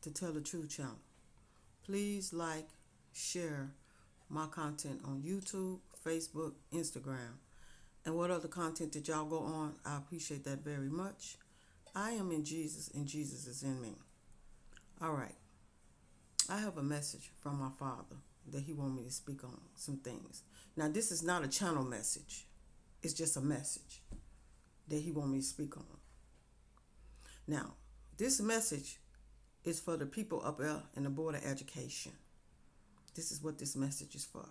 to Tell the Truth channel. Please like, share my content on YouTube, Facebook, Instagram, and what other content that y'all go on. I appreciate that very much. I am in Jesus and Jesus is in me. All right. I have a message from my father that he want me to speak on some things. Now, this is not a channel message. It's just a message that he want me to speak on. Now, this message is for the people up there in the Board of Education. This is what this message is for.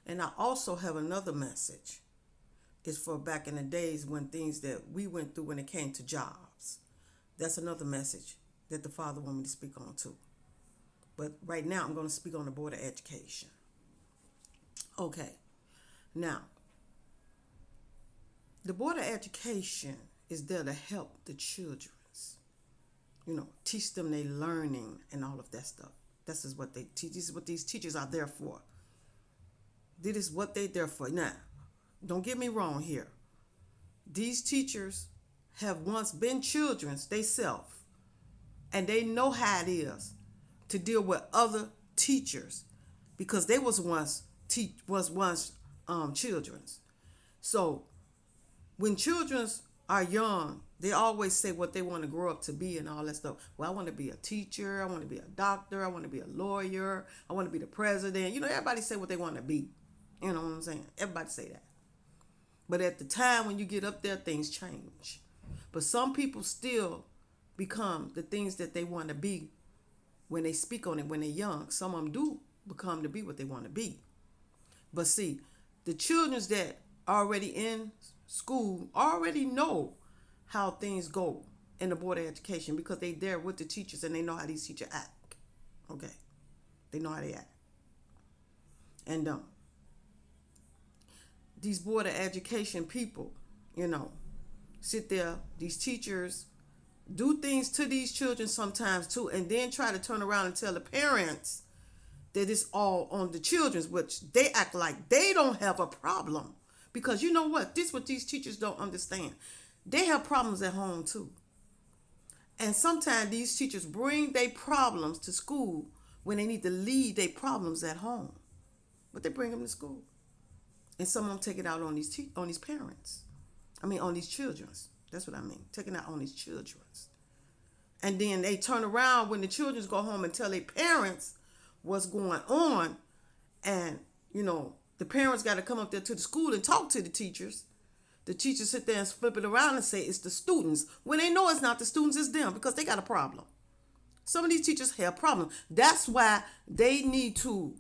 And I also have another message. It's for back in the days when things that we went through when it came to jobs. That's another message that the Father want me to speak on too. But right now I'm going to speak on the Board of Education. Okay. Now, the Board of Education is there to help the children. Teach them their learning and all of that stuff. This is what they teach. This is what these teachers are there for. This is what they're there for. Now, don't get me wrong here. These teachers have once been children themselves, and they know how it is to deal with other teachers because they was once children. So when children are young, they always say what they want to grow up to be and all that stuff. Well, I want to be a teacher. I want to be a doctor. I want to be a lawyer. I want to be the president. Everybody say what they want to be. You know what I'm saying? Everybody say that. But at the time when you get up there, things change. But some people still become the things that they want to be when they speak on it when they're young. Some of them do become to be what they want to be. But see, the children that already in school already know how things go in the Board of Education because they there with the teachers and they know how these teachers act. Okay. They know how they act. And these Board of Education people, sit there, these teachers do things to these children sometimes too, and then try to turn around and tell the parents that it's all on the children's, which they act like they don't have a problem. Because you know what? This is what these teachers don't understand. They have problems at home too. And sometimes these teachers bring their problems to school when they need to leave their problems at home. But they bring them to school. And some of them take it out on these parents. On these children. That's what I mean. Taking it out on these children. And then they turn around when the children go home and tell their parents what's going on. And, the parents got to come up there to the school and talk to the teachers. The teachers sit there and flip it around and say it's the students. When they know it's not the students, it's them because they got a problem. Some of these teachers have problems. That's why they need to,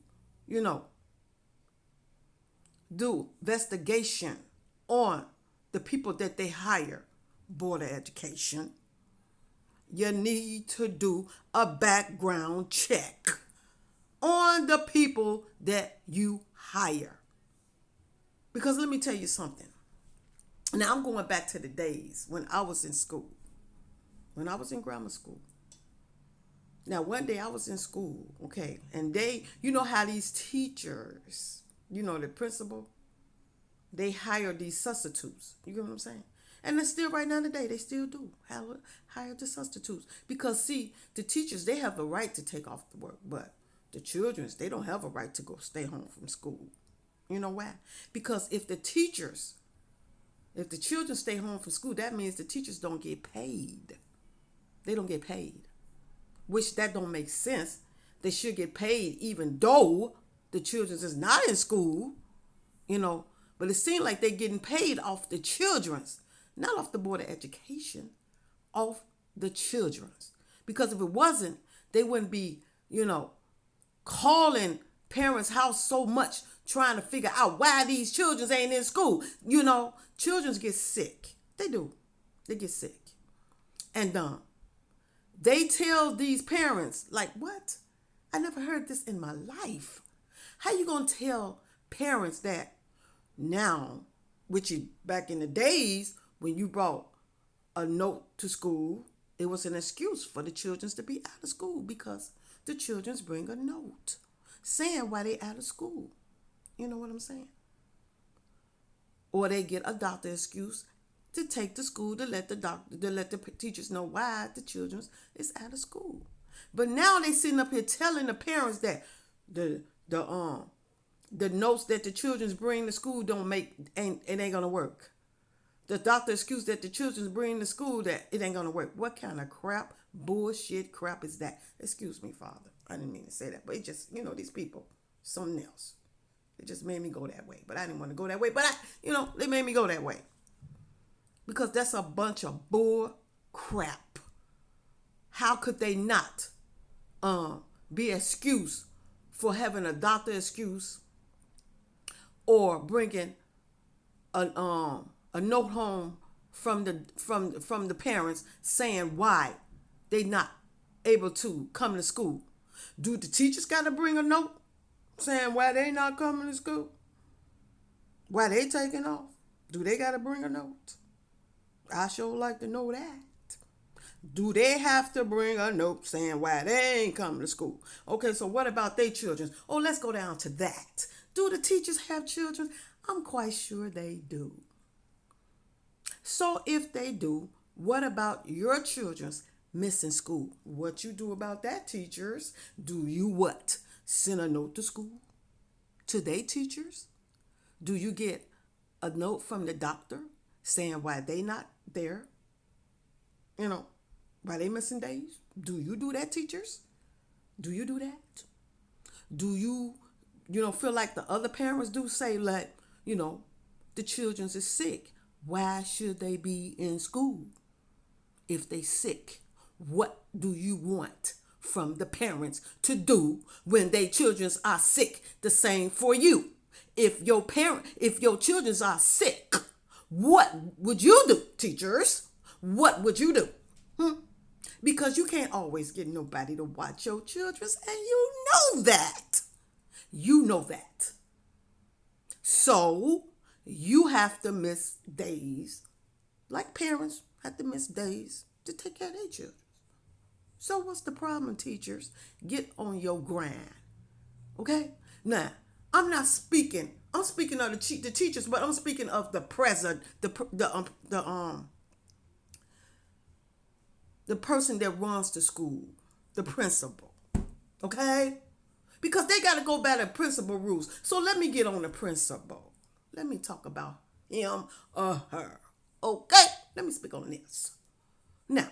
do investigation on the people that they hire. Board of Education. You need to do a background check on the people that you hire. Because let me tell you something. Now I'm going back to the days when I was in school. When I was in grammar school. Now one day I was in school, okay, and how these teachers, the principal, they hire these substitutes. You get what I'm saying? And it's still right now today, they still do hire the substitutes. Because see, the teachers, they have the right to take off the work, but the children, they don't have a right to go stay home from school. You know why? Because if the children stay home from school, that means the teachers don't get paid. They don't get paid. Which that don't make sense. They should get paid even though the children is not in school, But it seems like they're getting paid off the children's, not off the Board of Education, off the children's. Because if it wasn't, they wouldn't be, calling parents' house so much trying to figure out why these children ain't in school. Children get sick. They do. They get sick. And they tell these parents, like, what? I never heard this in my life. How you going to tell parents that now, which is back in the days when you brought a note to school, it was an excuse for the children to be out of school because the children bring a note saying why they out of school. You know what I'm saying? Or they get a doctor excuse to take to school to let the teachers know why the children is out of school. But now they sitting up here telling the parents that the the um the notes that the children's bring to school don't make ain't it ain't gonna work. The doctor excuse that the children's bring to school that it ain't gonna work. What kind of crap, bullshit crap is that? Excuse me, Father. I didn't mean to say that, but it just these people, something else. It just made me go that way. But I didn't want to go that way. But they made me go that way. Because that's a bunch of bull crap. How could they not be excuse for having a doctor excuse or bringing a note home from the parents saying why they not able to come to school? Do the teachers got to bring a note saying why they not coming to school? Why they taking off? Do they got to bring a note? I sure like to know that. Do they have to bring a note saying why they ain't coming to school? Okay, so what about their children? Oh, let's go down to that. Do the teachers have children? I'm quite sure they do. So if they do, what about your children's missing school? What you do about that, teachers? Do you what? Send a note to school? To their teachers? Do you get a note from the doctor saying why they not there? Why they missing days? Do you do that, teachers? Do you do that? Do you, feel like the other parents do say, like, the children's is sick? Why should they be in school if they sick? What do you want from the parents to do when their children's are sick? The same for you. If your children's are sick, what would you do, teachers? What would you do? Because you can't always get nobody to watch your children, and you know that. You know that. So you have to miss days, like parents have to miss days to take care of their children. So what's the problem, teachers? Get on your grind. Okay? Now, I'm speaking of the teachers, but I'm speaking of the president, the person that runs the school, the principal. Okay? Because they got to go by the principal rules. So let me get on the principal. Let me talk about him or her. Okay? Let me speak on this. Now,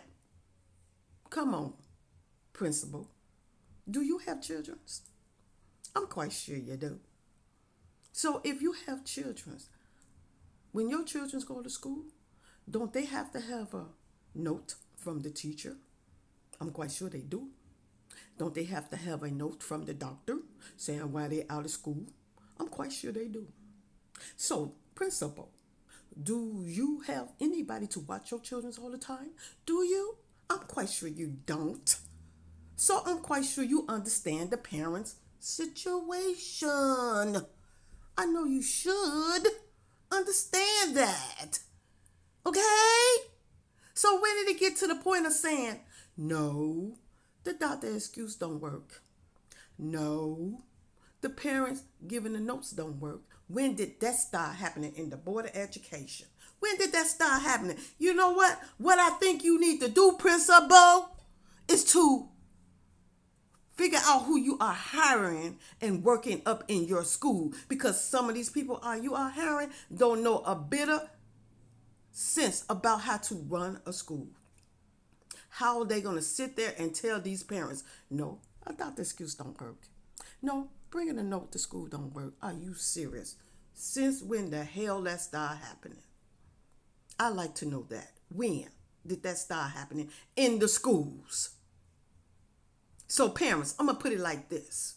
come on, principal. Do you have children? I'm quite sure you do. So if you have children, when your children go to school, don't they have to have a note from the teacher? I'm quite sure they do. Don't they have to have a note from the doctor saying why they're out of school? I'm quite sure they do. So, principal, do you have anybody to watch your children all the time? Do you? I'm quite sure you don't. So I'm quite sure you understand the parents' situation. I know you should understand that. Okay? So when did it get to the point of saying, no, the doctor excuse don't work? No, the parents giving the notes don't work. When did that start happening in the Board of Education? When did that start happening? You know what? What I think you need to do, principal, is to figure out who you are hiring and working up in your school. Because some of these people you are hiring don't know a bit of sense about how to run a school. How are they going to sit there and tell these parents, no, I thought the excuse don't work. No, bringing a note to school don't work. Are you serious? Since when the hell that started happening? I like to know that. When did that start happening in the schools? So parents, I'm going to put it like this.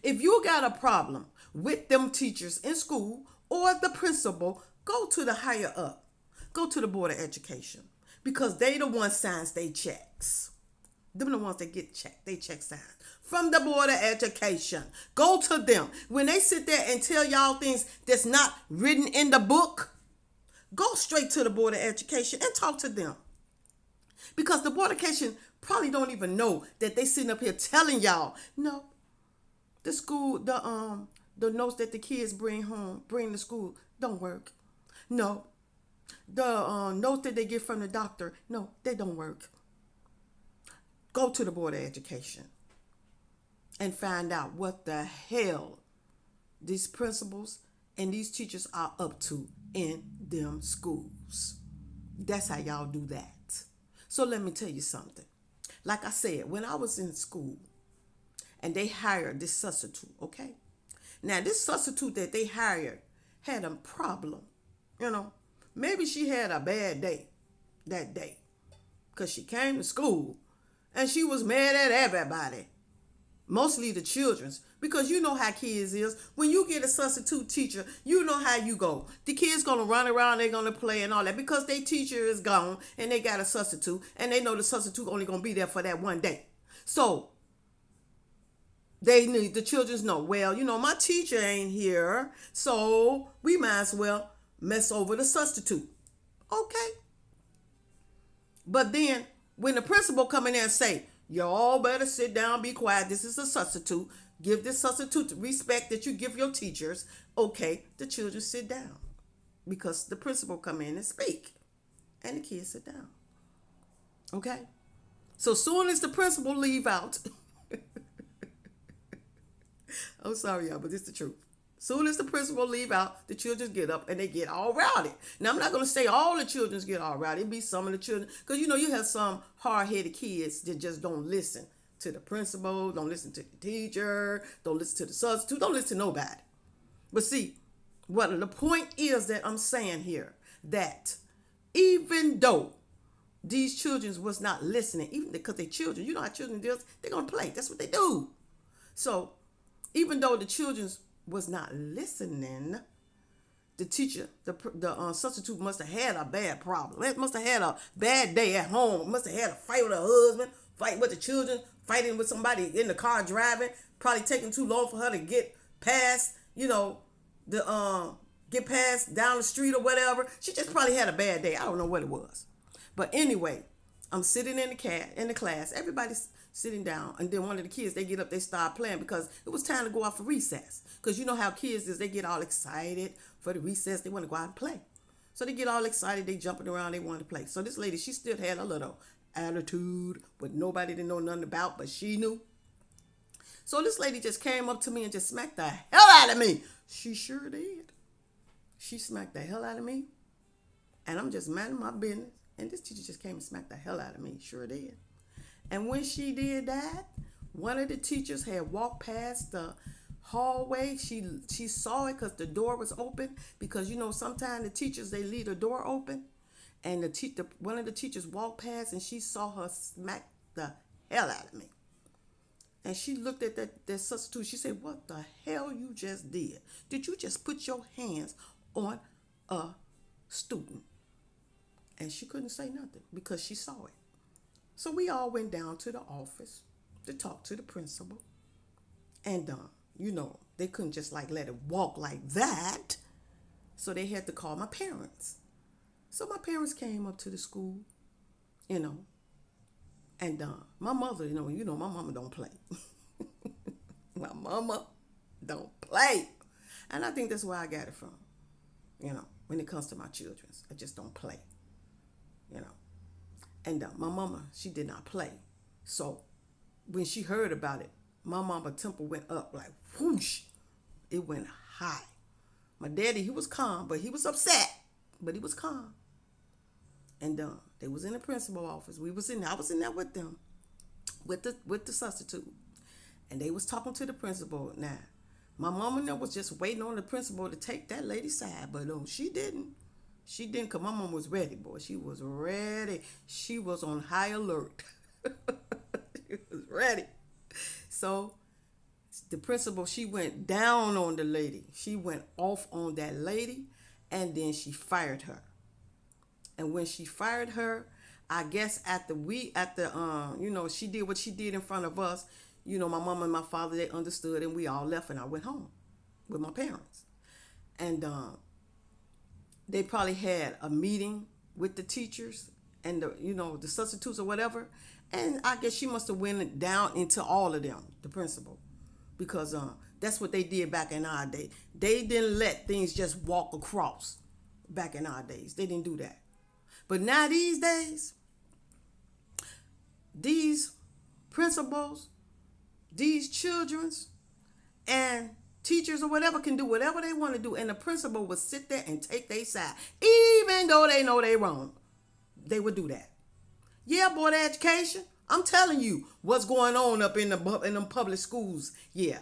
If you got a problem with them teachers in school or the principal, go to the higher up. Go to the Board of Education. Because they the ones signs they checks. Them the ones that get checked. They check signed. From the Board of Education. Go to them. When they sit there and tell y'all things that's not written in the book, go straight to the Board of Education and talk to them. Because the Board of Education probably don't even know that they sitting up here telling y'all, no, the school, the notes that the kids bring to school don't work. No, the notes that they get from the doctor, no, they don't work. Go to the Board of Education and find out what the hell these principals and these teachers are up to in them schools. That's how y'all do that. So let me tell you something. Like I said, when I was in school and they hired this substitute, okay? Now, this substitute that they hired had a problem, you know. Maybe she had a bad day that day because she came to school and she was mad at everybody, mostly the children's, because you know how kids is. When you get a substitute teacher, you know how you go. The kids going to run around, they're going to play and all that because their teacher is gone and they got a substitute and they know the substitute only going to be there for that one day. So they need the children's know, well, you know, my teacher ain't here, so we might as well mess over the substitute. Okay. But then when the principal come in there and say, y'all better sit down, be quiet, this is a substitute, give this substitute the respect that you give your teachers, okay, the children sit down because the principal come in and speak and the kids sit down. Okay. So soon as the principal leave out, I'm sorry, y'all, but this is the truth. Soon as the principal leave out, the children get up and they get all rowdy. Now, I'm not going to say all the children get all rowdy. It'll be some of the children. Because, you know, you have some hard-headed kids that just don't listen to the principal, don't listen to the teacher, don't listen to the substitute, don't listen to nobody. But see, what the point is that I'm saying here, that even though these children was not listening, even because they're children, you know how children do, they're going to play. That's what they do. So, even though the children was not listening, the teacher, the substitute must have had a bad problem. It must have had a bad day at home. Must have had a fight with her husband, fight with the children, fighting with somebody in the car driving, probably taking too long for her to get past, you know, get past down the street or whatever. She just probably had a bad day. I don't know what it was. But anyway, I'm sitting in the class. Everybody's sitting down, and then one of the kids, they get up, they start playing because it was time to go out for recess. Because you know how kids is, they get all excited for the recess, they want to go out and play. So they get all excited, they jumping around, they want to play. So this lady, she still had a little attitude, but nobody didn't know nothing about, but she knew. So this lady just came up to me and just smacked the hell out of me. She sure did. She smacked the hell out of me, and I'm just minding my business, and this teacher just came and smacked the hell out of me. Sure did. And when she did that, one of the teachers had walked past the hallway. She saw it because the door was open. Because, you know, sometimes the teachers, they leave the door open. And one of the teachers walked past and she saw her smack the hell out of me. And she looked at that substitute. She said, what the hell you just did? Did you just put your hands on a student? And she couldn't say nothing because she saw it. So we all went down to the office to talk to the principal. And, you know, they couldn't just like let it walk like that. So they had to call my parents. So my parents came up to the school, you know. And my mother, you know, my mama don't play. My mama don't play. And I think that's where I got it from, you know, when it comes to my children. I just don't play, you know. And my mama, she did not play. So when she heard about it, my mama temper went up like whoosh. It went high. My daddy, he was calm, but he was upset. But he was calm. And they was in the principal office. I was in there with them, with the substitute. And they was talking to the principal. Now, my mama was just waiting on the principal to take that lady's side, but no, she didn't. She didn't, because my mom was ready, boy. She was ready. She was on high alert. She was ready. So the principal, she went down on the lady. She went off on that lady, and then she fired her. And when she fired her, I guess you know, she did what she did in front of us. You know, my mom and my father, they understood, and we all left, and I went home with my parents. And they probably had a meeting with the teachers and the substitutes or whatever. And I guess she must have went down into all of them, the principal, because that's what they did back in our day. They didn't let things just walk across back in our days. They didn't do that. But now these days, these principals, these children's, and teachers or whatever can do whatever they want to do, and the principal would sit there and take their side, even though they know they wrong. They would do that. Yeah, Board of Education, I'm telling you what's going on up in them public schools. Yeah,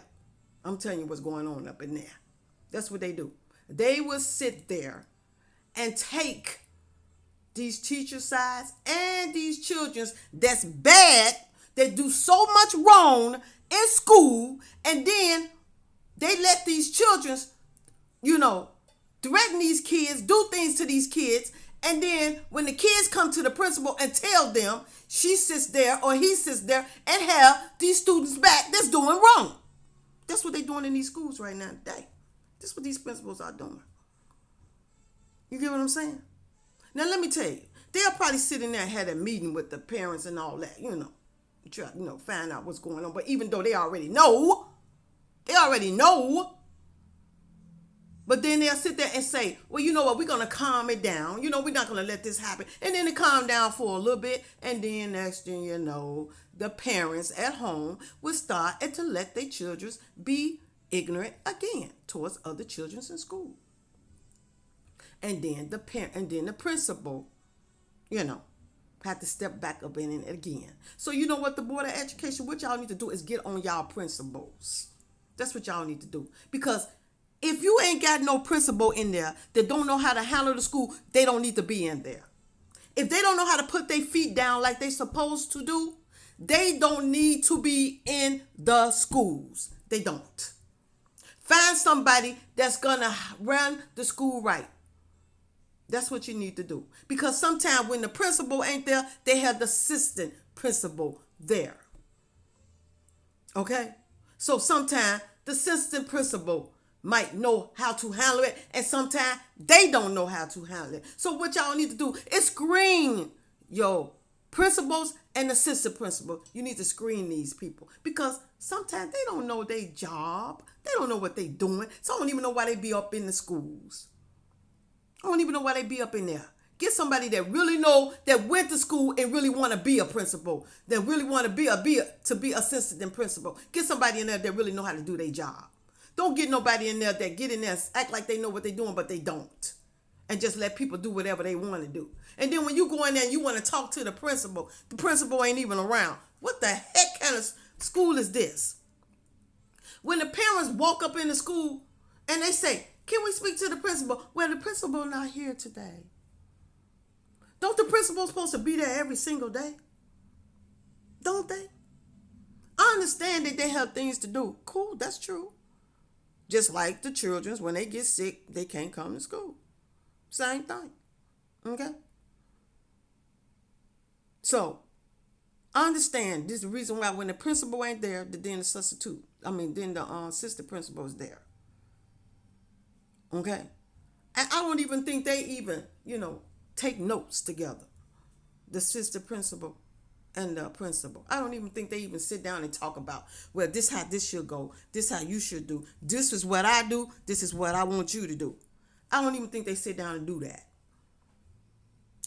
I'm telling you what's going on up in there. That's what they do. They will sit there and take these teachers' sides and these children's that's bad, that do so much wrong in school, and then they let these children, threaten these kids, do things to these kids, and then when the kids come to the principal and tell them, she sits there or he sits there and have these students back that's doing wrong. That's what they're doing in these schools right now today. That's what these principals are doing. You get what I'm saying? Now let me tell you, they'll probably sit in there and have a meeting with the parents and all that, try, find out what's going on. But even though they already know, but then they'll sit there and say, well, you know what, we're going to calm it down. We're not going to let this happen. And then it calm down for a little bit. And then next thing you know, the parents at home will start to let their children be ignorant again towards other children in school. And then the principal, have to step back up in it again. So you know what, the Board of Education, what y'all need to do is get on y'all principals. That's what y'all need to do. Because if you ain't got no principal in there that don't know how to handle the school, they don't need to be in there. If they don't know how to put their feet down like they supposed to do, they don't need to be in the schools. They don't. Find somebody that's going to run the school right. That's what you need to do. Because sometimes when the principal ain't there, they have the assistant principal there. Okay? So sometimes the assistant principal might know how to handle it, and sometimes they don't know how to handle it. So what y'all need to do is screen your principals and assistant principal. You need to screen these people because sometimes they don't know their job. They don't know what they're doing. So I don't even know why they be up in the schools. I don't even know why they be up in there. Get somebody that really know, that went to school and really want to be a principal, that really want to be assistant principal. Get somebody in there that really know how to do their job. Don't get nobody in there that get in there and act like they know what they're doing, but they don't. And just let people do whatever they want to do. And then when you go in there and you want to talk to the principal ain't even around. What the heck kind of school is this? When the parents walk up in the school and they say, can we speak to the principal? Well, the principal not here today. Don't the principal supposed to be there every single day? Don't they? I understand that they have things to do. Cool, that's true. Just like the children, when they get sick, they can't come to school. Same thing. Okay? So, I understand this is the reason why when the principal ain't there, then the assistant principal is there. Okay? And I don't even think they even, take notes together. The assistant principal and the principal. I don't even think they even sit down and talk about, well, this how this should go. This how you should do. This is what I do. This is what I want you to do. I don't even think they sit down and do that.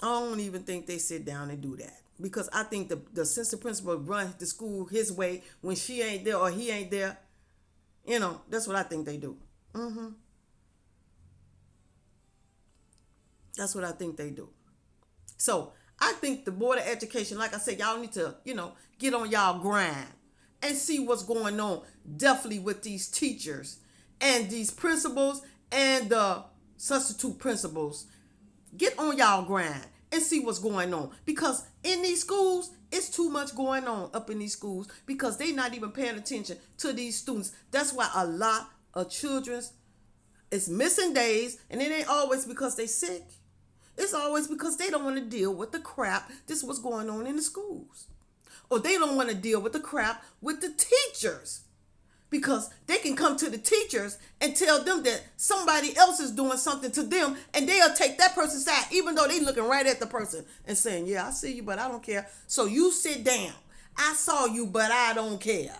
I don't even think they sit down and do that. Because I think the assistant principal run the school his way when she ain't there or he ain't there. That's what I think they do. That's what I think they do. So I think the Board of Education, like I said, y'all need to, get on y'all grind and see what's going on. Definitely with these teachers and these principals and the substitute principals. Get on y'all grind and see what's going on. Because in these schools, it's too much going on up in these schools because they not even paying attention to these students. That's why a lot of children is missing days, and it ain't always because they sick. It's always because they don't want to deal with the crap. This is what's going on in the schools. Or they don't want to deal with the crap with the teachers. Because they can come to the teachers and tell them that somebody else is doing something to them, and they'll take that person's side, even though they looking right at the person and saying, yeah, I see you, but I don't care. So you sit down. I saw you, but I don't care.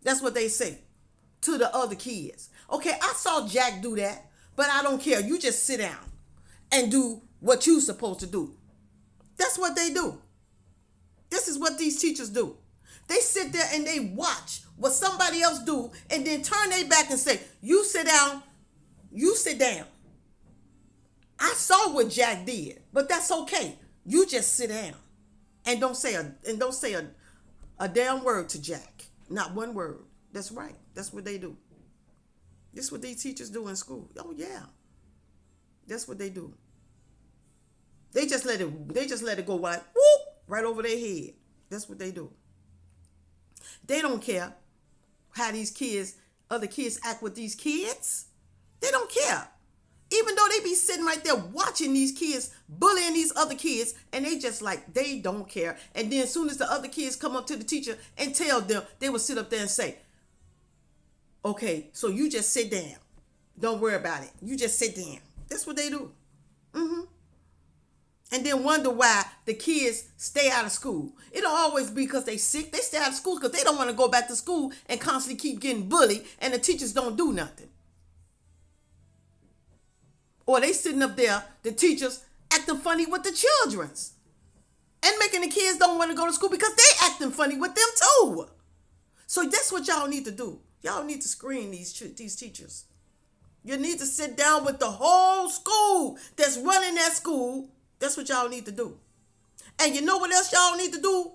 That's what they say to the other kids. Okay, I saw Jack do that, but I don't care. You just sit down and do what you're supposed to do. That's what they do. This is what these teachers do. They sit there and they watch what somebody else do and then turn their back and say, you sit down, you sit down. I saw what Jack did, but that's okay. You just sit down and don't say a damn word to Jack. Not one word. That's right. That's what they do. This is what these teachers do in school. Oh yeah. That's what they do. They just let it go like whoop right over their head. That's what they do. They don't care how these other kids act with these kids. They don't care. Even though they be sitting right there watching these kids bullying these other kids, and they just like, they don't care. And then as soon as the other kids come up to the teacher and tell them, they will sit up there and say, okay, so you just sit down. Don't worry about it. You just sit down. That's what they do. And then wonder why the kids stay out of school. It'll always be because they sick. They stay out of school because they don't want to go back to school and constantly keep getting bullied, and the teachers don't do nothing. Or they sitting up there, the teachers acting funny with the children's and making the kids don't want to go to school because they acting funny with them too. So that's what y'all need to do. Y'all need to screen these teachers. You need to sit down with the whole school that's running that school. That's what y'all need to do. And you know what else y'all need to do?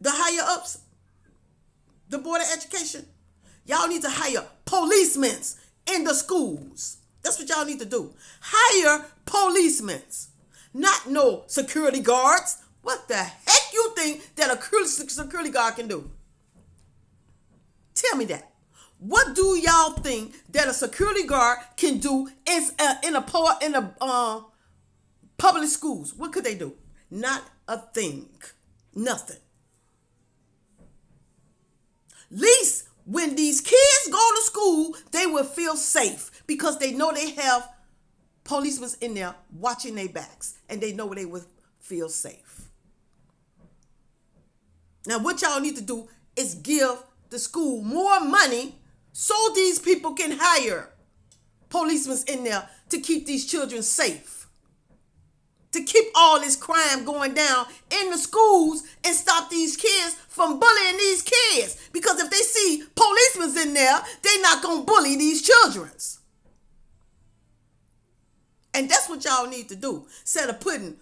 The higher ups, the Board of Education, y'all need to hire policemen in the schools. That's what y'all need to do. Hire policemen, not no security guards. What the heck you think that a security guard can do? Tell me that. What do y'all think that a security guard can do in a public schools? What could they do? Not a thing. Nothing. Least when these kids go to school, they will feel safe because they know they have policemen in there watching their backs, and they know they will feel safe. Now, what y'all need to do is give the school more money so these people can hire policemen in there to keep these children safe, to keep all this crime going down in the schools and stop these kids from bullying these kids. Because if they see policemen in there, they're not going to bully these children. And that's what y'all need to do. Instead of putting,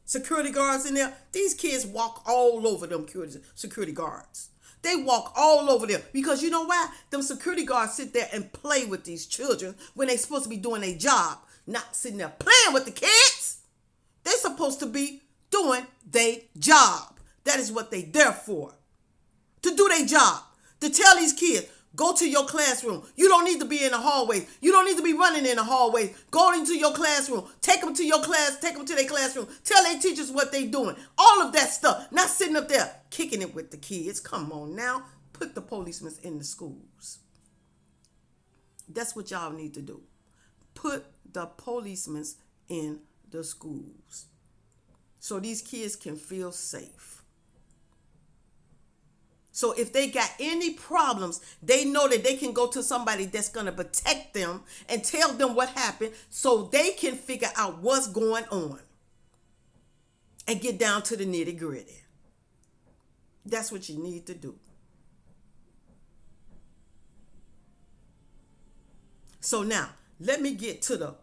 security guards in there, these kids walk all over them security guards. They walk all over there because you know why? Them security guards sit there and play with these children when they're supposed to be doing their job, not sitting there playing with the kids. They're supposed to be doing their job. That is what they there for. To do their job. To tell these kids, go to your classroom. You don't need to be in the hallways. You don't need to be running in the hallways. Go into your classroom. Take them to your class. Take them to their classroom. Tell their teachers what they're doing. All of that stuff. Not sitting up there kicking it with the kids. Come on now. Put the policemen in the schools. That's what y'all need to do. Put the policemen in the schools so these kids can feel safe. So if they got any problems, they know that they can go to somebody that's going to protect them and tell them what happened so they can figure out what's going on and get down to the nitty gritty. That's what you need to do. So now, let me get to the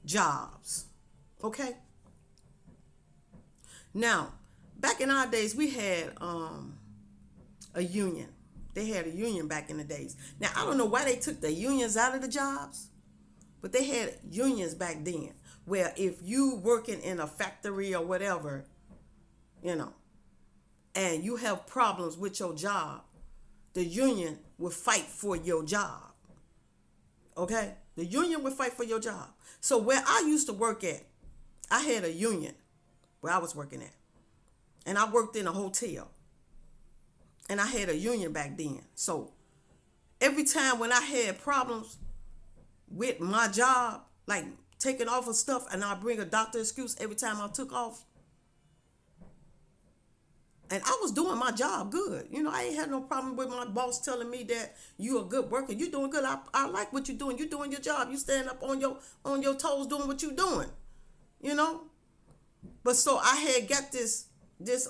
jobs. Okay? Now, back in our days, we had a union. They had a union back in the days. Now, I don't know why they took the unions out of the jobs, but they had unions back then where if you working in a factory or whatever, and you have problems with your job, the union will fight for your job. Okay? The union will fight for your job. So where I used to work at, I had a union where I was working at. And I worked in a hotel. And I had a union back then. So every time when I had problems with my job, like taking off of stuff, and I bring a doctor excuse every time I took off. And I was doing my job good. I ain't had no problem with my boss telling me that you a good worker. You doing good. I like what you're doing. You doing your job. You stand up on your toes doing what you doing. But so I had got this this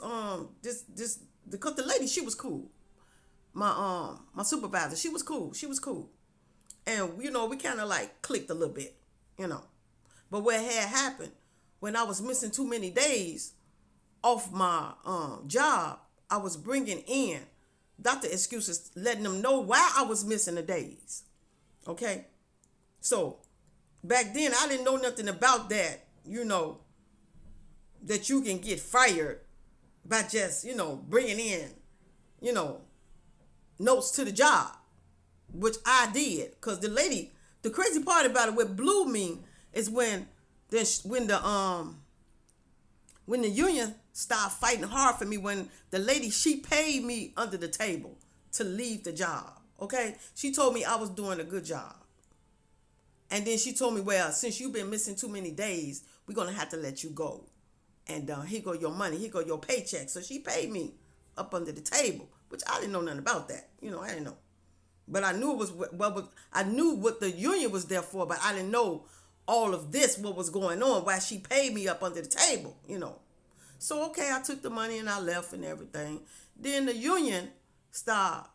because the lady, she was cool. My supervisor, she was cool. She was cool. And we kind of like clicked a little bit, you know. But what had happened when I was missing too many days off my job, I was bringing in doctor excuses, letting them know why I was missing the days. Okay, so back then I didn't know nothing about that. That you can get fired by just bringing in you know notes to the job, which I did. Because the lady, the crazy part about it, what blew me is when the union started fighting hard for me. When the lady, she paid me under the table to leave the job. Okay, she told me I was doing a good job, and then she told me, well, since you've been missing too many days, we're gonna have to let you go. And here go your money, here go your paycheck. So she paid me up under the table, which I didn't know nothing about that. I didn't know. But I knew it was I knew what the union was there for, but I didn't know all of this, what was going on, why she paid me up under the table. So okay, I took the money and I left and everything. Then the union started,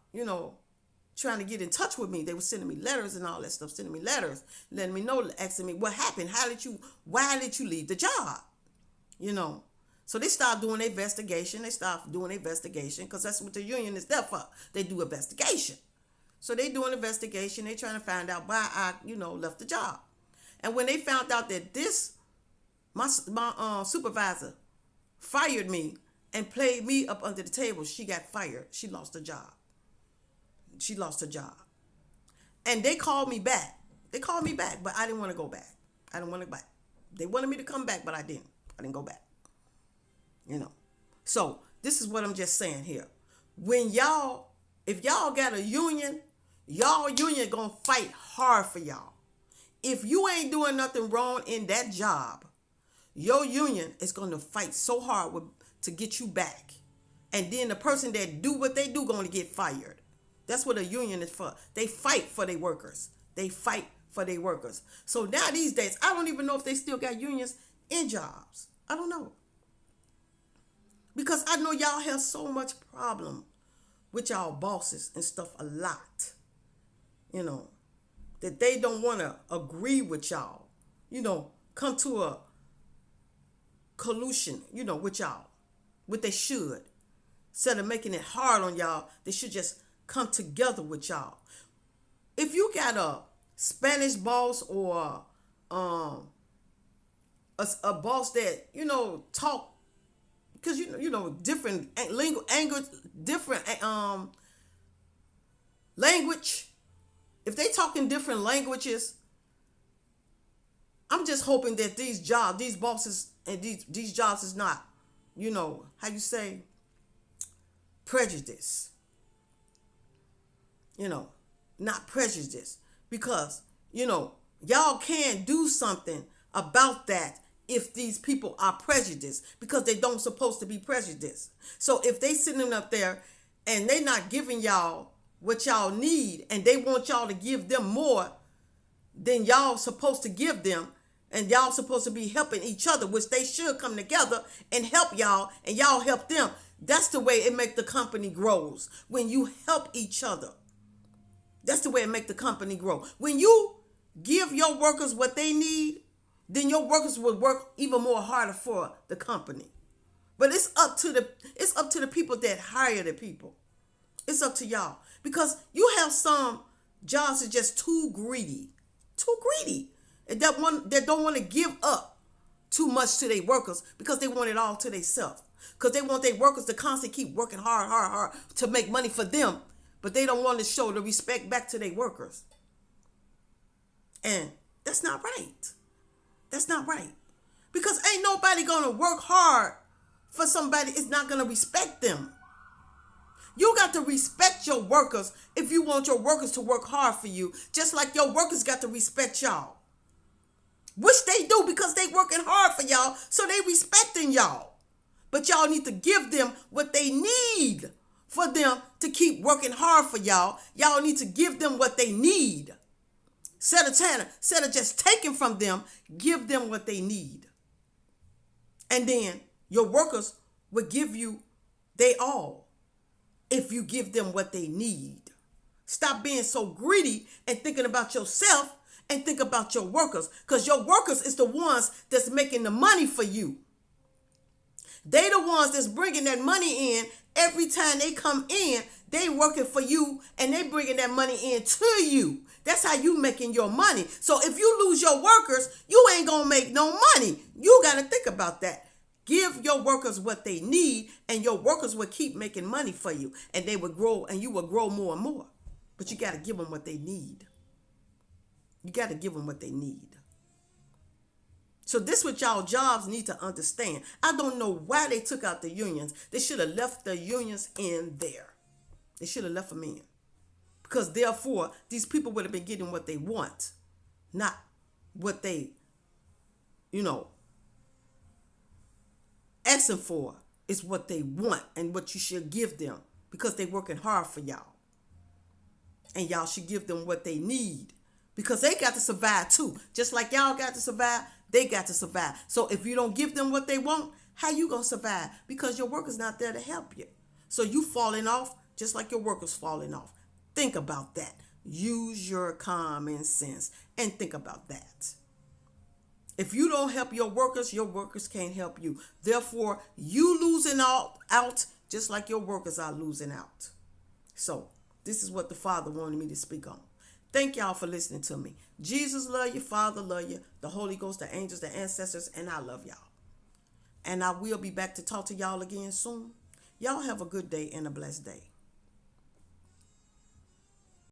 trying to get in touch with me. They were sending me letters and all that stuff, sending me letters, letting me know, asking me what happened, why did you leave the job? So they started doing their investigation. Because that's what the union is there for. They do investigation. So they do an investigation. They trying to find out why I, left the job. And when they found out that my supervisor fired me and played me up under the table, she got fired. She lost her job. And they called me back. But I didn't want to go back. They wanted me to come back, but I didn't. I didn't go back. So this is what I'm just saying here. If y'all got a union, y'all union gonna fight hard for y'all. If you ain't doing nothing wrong in that job, your union is gonna fight so hard to get you back. And then the person that do what they do gonna get fired. That's what a union is for. They fight for their workers. So now these days, I don't even know if they still got unions in jobs. I don't know. Because I know y'all have so much problem with y'all bosses and stuff a lot. That they don't want to agree with y'all. Come to a collusion, with y'all. What they should. Instead of making it hard on y'all, they should just come together with y'all. If you got a Spanish boss or a boss that talk, because different language, language. If they talk in different languages, I'm just hoping that these bosses and these jobs is not, how you say, prejudice. Not prejudice. Because, y'all can't do something about that if these people are prejudiced, because they don't supposed to be prejudiced. So if they sitting up there and they not giving y'all what y'all need, and they want y'all to give them more than y'all supposed to give them, and y'all supposed to be helping each other, which they should come together and help y'all, and y'all help them. That's the way it make the company grows. When you help each other. That's the way it make the company grow. When you give your workers what they need, then your workers will work even more harder for the company. But it's up to the people that hire the people. It's up to y'all. Because you have some jobs that are just too greedy. And that don't want to give up too much to their workers, because they want it all to themselves. Because they want their workers to constantly keep working hard to make money for them. But they don't want to show the respect back to their workers. And that's not right. Because ain't nobody going to work hard for somebody is not going to respect them. You got to respect your workers if you want your workers to work hard for you, just like your workers got to respect y'all. Which they do, because they working hard for y'all, so they respecting y'all. But y'all need to give them what they need for them to keep working hard for y'all. Y'all need to give them what they need. Instead of just taking from them, give them what they need. And then your workers will give you they all if you give them what they need. Stop being so greedy and thinking about yourself and think about your workers, because your workers is the ones that's making the money for you. They the ones that's bringing that money in. Every time they come in, they working for you and they bringing that money in to you. That's how you making your money. So if you lose your workers, you ain't gonna make no money. You gotta think about that. Give your workers what they need, and your workers will keep making money for you, and they will grow, and you will grow more and more. But you gotta give them what they need. You gotta give them what they need. So this what y'all jobs need to understand. I don't know why they took out the unions. They should have left the unions in there. They should have left them in. Because therefore, these people would have been getting what they want, not what they, asking for is what they want and what you should give them, because they working hard for y'all. And y'all should give them what they need, because they got to survive too. Just like y'all got to survive, they got to survive. So if you don't give them what they want, how you gonna survive? Because your worker's not there to help you. So you falling off just like your worker's falling off. Think about that. Use your common sense and think about that. If you don't help your workers can't help you. Therefore, you losing out just like your workers are losing out. So this is what the Father wanted me to speak on. Thank y'all for listening to me. Jesus love you, Father love you, the Holy Ghost, the angels, the ancestors, and I love y'all. And I will be back to talk to y'all again soon. Y'all have a good day and a blessed day.